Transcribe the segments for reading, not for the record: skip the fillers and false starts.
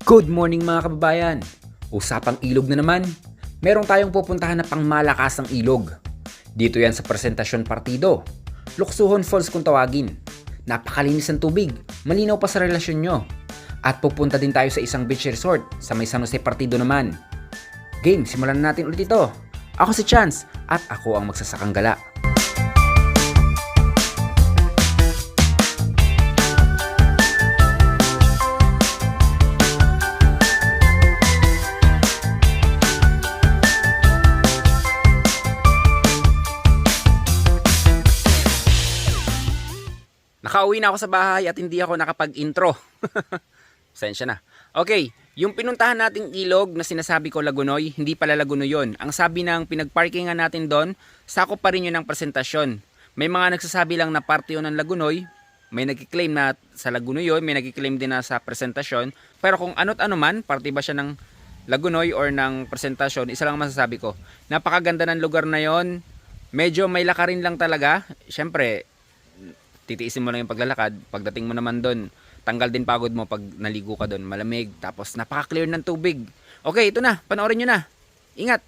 Good morning mga kababayan! Usapang ilog na naman. Meron tayong pupuntahan na pangmalakasang ilog. Dito yan sa Presentasyon Partido. Luksuhon Falls kung tawagin. Napakalinis ng tubig, malinaw pa sa relasyon nyo. At pupunta din tayo sa isang beach resort sa may San Jose Partido naman. Game, simulan na natin ulit ito. Ako si Chance at ako ang magsasakang gala. Nakauwi na ako sa bahay at hindi ako nakapag-intro. Pasensya na. Okay, yung pinuntahan nating ilog na sinasabi ko Lagunoy, hindi pala Lagunoy yun. Ang sabi ng pinagparkingan natin doon, sakop pa rin yun ng Presentasyon. May mga nagsasabi lang na parte yun ng Lagunoy, may nagkiklaim na sa Lagunoy yun, may nagkiklaim din na sa Presentasyon. Pero kung ano't ano man, parte ba siya ng Lagunoy or ng Presentasyon, isa lang masasabi ko. Napakaganda ng lugar na yon. Medyo may lakarin lang talaga. Siyempre, titiisin mo lang yung paglalakad. Pagdating mo naman doon, tanggal din pagod mo pag naligo ka doon. Malamig, tapos napaka-clear ng tubig. Okay, ito na. Panoorin nyo na. Ingat!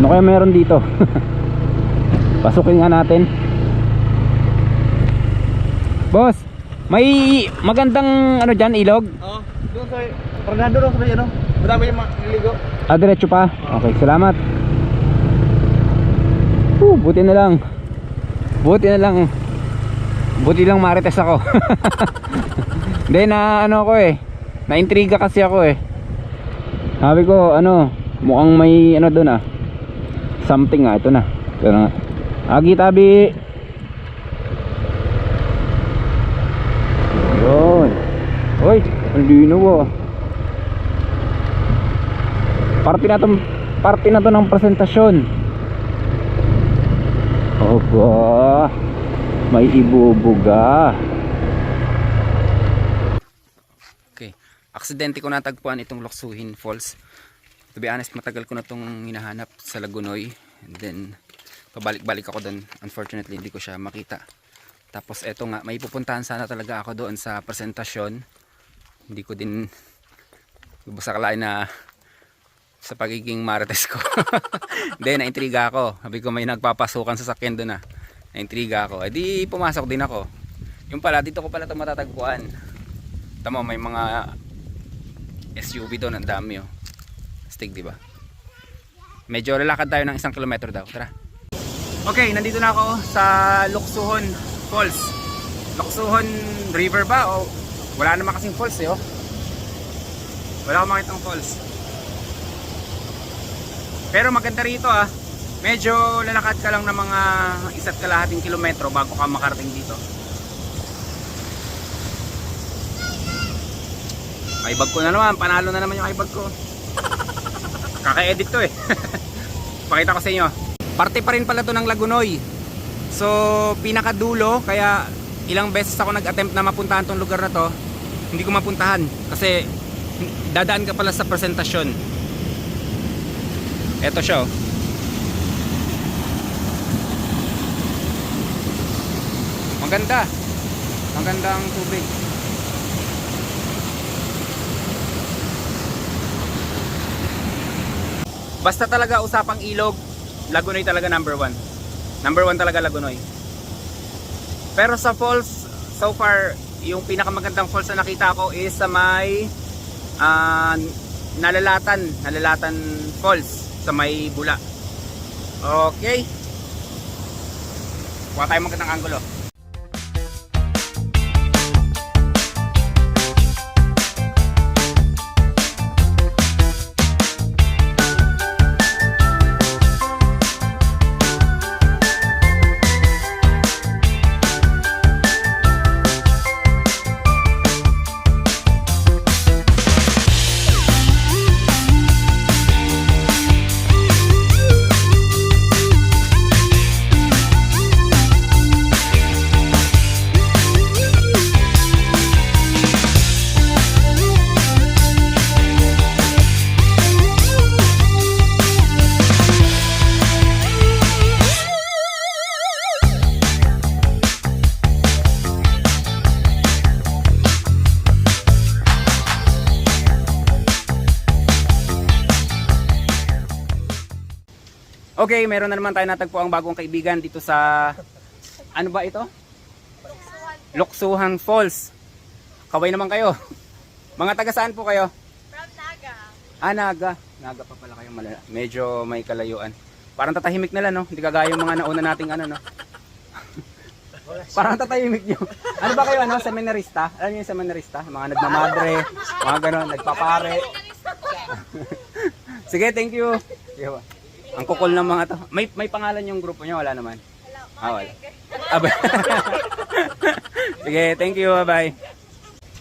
Ano kaya meron dito? Pasukin nga natin. Boss, may magandang ano dyan, ilog? Oo, doon sa Fernando doon sa ano. Madami yung niligo. Ah, diretso pa? Okay, salamat. Buti na lang. Buti na lang. Buti lang marites ako. Hindi na ano ko eh. Na-intriga kasi ako eh. Sabi ko ano, mukhang may ano doon ah. Something ito na. Ito na. Agi tabi. Yun. Uy, ang lino oh. Parte na to ng Presentasyon. Oba. May ibubuga. Okay. Aksidente ko natagpuan itong Luksuhin Falls. To be honest, matagal ko na itong hinahanap sa Lagunoy. And then, pabalik-balik ako doon. Unfortunately, hindi ko siya makita. Tapos, eto nga, may pupuntahan sana talaga ako doon sa Presentasyon. Hindi ko din busakalain na sa pagiging marites ko. Then, naintriga ako. Sabi ko, may nagpapasukan sa sakyan doon ah. Naintriga ako. Eh di, pumasok din ako. Yung pala, dito ko pala ito matatagpuan. Tama, may mga SUV doon, ang dami oh. Stig, diba? Medyo lalakad tayo ng 1 kilometro daw. Tara. Okay, nandito na ako sa Luksuhon Falls. Luksuhon River ba? O wala naman kasing falls eh oh. Wala akong makitang falls. Pero maganda rito ah. Medyo lalakad ka lang ng mga 1.5 kilometro bago ka makarating dito. Ibag ko na naman, panalo na naman yung ibag ko. Kaka-edit to eh. Pakita ko sa inyo. Parte pa rin pala to ng Lagunoy. So, pinakadulo, kaya ilang beses ako nag-attempt na mapuntahan tong lugar na to. Hindi ko mapuntahan kasi dadaan ka pala sa Presentasyon. Eto siya oh. Maganda. Maganda ang tubig. Basta talaga usapang ilog, Lagunoy talaga number 1. Number 1 talaga Lagunoy. Pero sa falls, so far, yung pinakamagandang falls na nakita ko is sa may Nalalatan Falls sa may Bula. Okay. Kuha tayo magandang anggulo. Okay, meron na naman tayo natagpo ang bagong kaibigan dito sa... Ano ba ito? Luksuhan Falls. Kaway naman kayo. Mga taga saan po kayo? From Naga. Ah, Naga. Naga pa pala kayo. Medyo may kalayuan. Parang tatahimik nila, no? Hindi kagaya yung mga nauna nating ano, no? Parang tatahimik nyo. Ano ba kayo, ano? Seminarista? Alam niyo yung seminarista? Mga nagmamadre, mga gano'n, nagpapare. Sige, thank you. Sige, ang kukul ng mga to. May pangalan yung grupo nyo? Wala naman. Ah, wala. Sige, thank you. Bye-bye.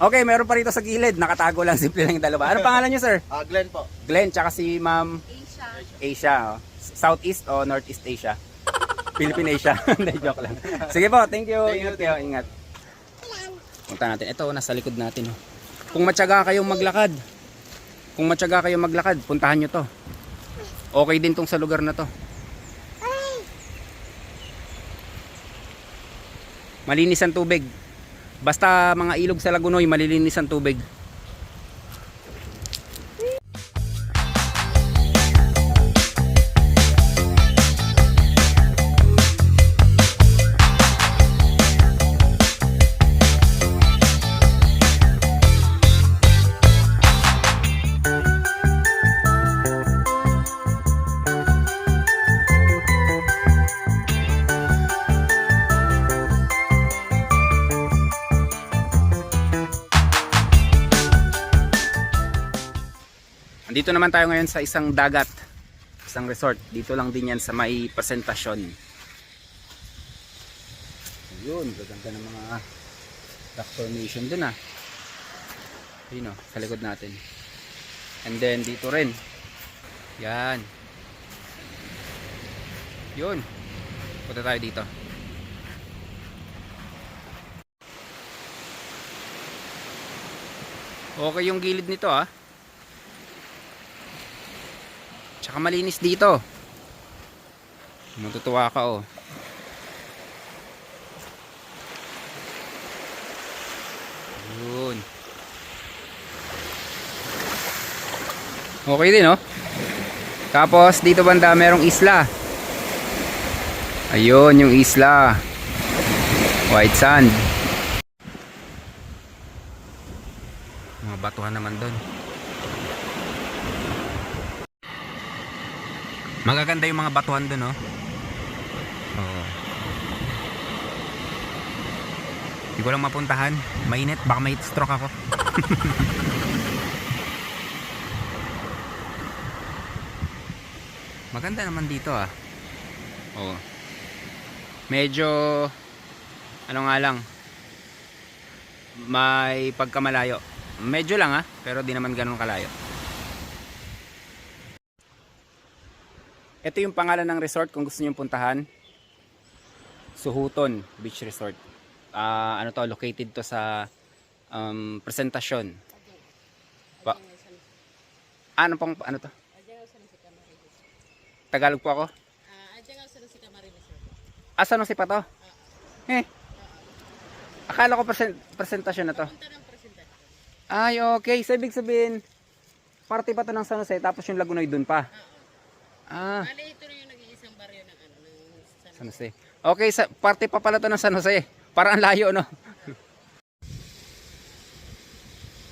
Okay, meron pa rito sa gilid. Nakatago lang. Simple lang yung dalawa. Ano pangalan nyo, sir? Glenn po. Glenn, tsaka si Ma'am Asia. Asia. Oh. Southeast o Northeast Asia? Philippine Asia. Hindi, joke lang. Sige po, thank you. Ingat kayo, ingat. Punta natin. Ito, nasa likod natin. Oh. Kung matyaga kayong maglakad, puntahan nyo to. Okay din tong sa lugar na to. Malinis ang tubig. Basta mga ilog sa Lagunoy, malilinis ang tubig. Andito naman tayo ngayon sa isang dagat, isang resort. Dito lang din yan sa may Presentasyon. Ayun, gaganda ng mga rock formation dun ah. Ayun o, sa likod natin. And then dito rin. Yan. Yun. Punta tayo dito. Okay yung gilid nito ah. Tsaka malinis dito. Matutuwa ka oh. Yun. Okay din oh. Tapos dito banda merong isla. Ayun yung isla. White sand. Mga batuhan naman doon. Magaganda yung mga batuhan doon, no? Oo. Hindi ko lang mapuntahan. Mainit. Baka may stroke ako. Maganda naman dito, ah. Oo. Medyo ano nga lang, may pagkamalayo. Medyo lang, ah. Pero di naman ganun kalayo. Ito yung pangalan ng resort kung gusto niyo puntahan. Suhuton Beach Resort. Ano to, located to sa Presentasyon. Ano to? Tagalog po ako? San Jose pa to? Akala ko Presentasyon na to. Ay, okay. So, ibig sabihin, parte pa to ng San Jose, tapos yung Lagunoy dun pa. Bale, ito na yung nag-iisang baryo ng San Jose. Okay, parte pa pala to ng San Jose. Parang ang layo, no?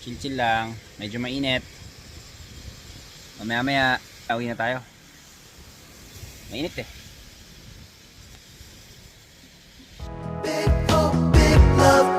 Chill-chill lang. Medyo mainit. Mamaya-maya, uwi na tayo. Mainit eh. Big hope, big love.